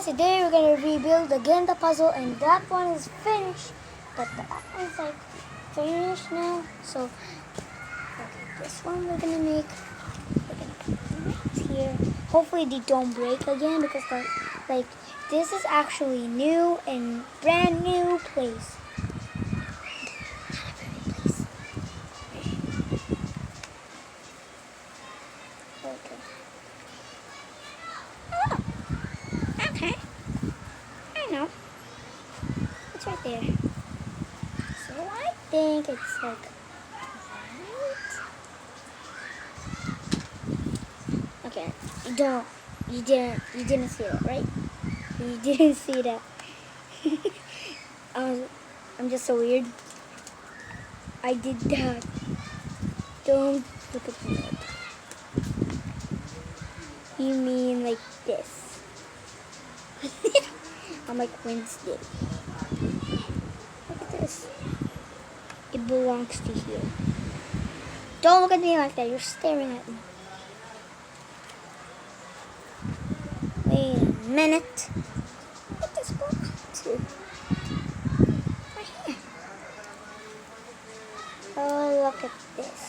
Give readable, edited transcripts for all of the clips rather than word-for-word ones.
guys, today we're gonna rebuild again the puzzle, and that one is finished. But that one's like finished now. So okay, this one we're gonna make. We're gonna put them right here. Hopefully they don't break again because like this is actually new and brand new place. Okay. Oh, okay. I know. It's right there. So I think it's like right. Okay. You didn't see that, right? You didn't see that. I'm just so weird. I did that. Don't look at me. You mean like this? I'm like Wednesday. Look at this. It belongs to here. Don't look at me like that. You're staring at me. Wait a minute. What does this belong to? Right here. Oh, look at this.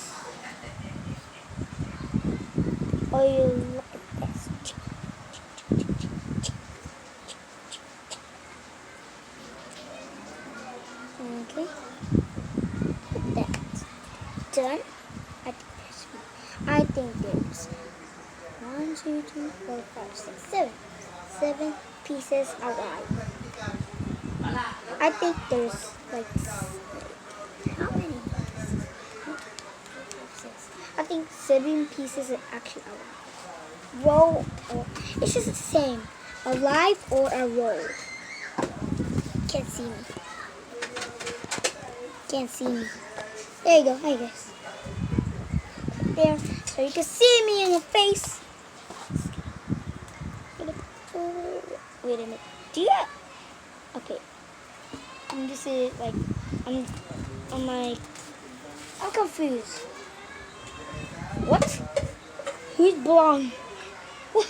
Oh, you look at this. Okay. Put that. Done. I think there's 1, 2, 3, 4, 5, 6, 7. 7 pieces alive. I think there's like how many pieces? 1, 2, 3, 4, 5, 6. I think 7 pieces are actually alive. Roll or it's just the same. Alive or a roll. Can't see me. Can't see me. There you go. Hi guys. There, so you can see me in your face. Wait a minute. Do you have... Okay. I'm just like I'm confused. What? Who's blonde? What?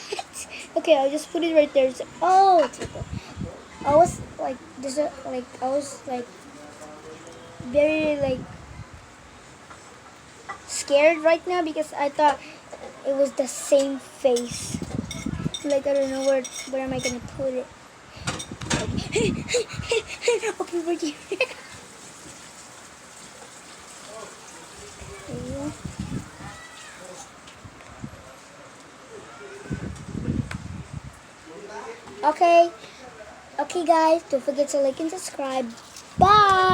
Okay, I'll just put it right there. Oh, it's right there. I was like very like scared right now because I thought it was the same face. Like I don't know where am I gonna put it. Okay, right here. Okay. Okay guys, don't forget to like and subscribe. Bye.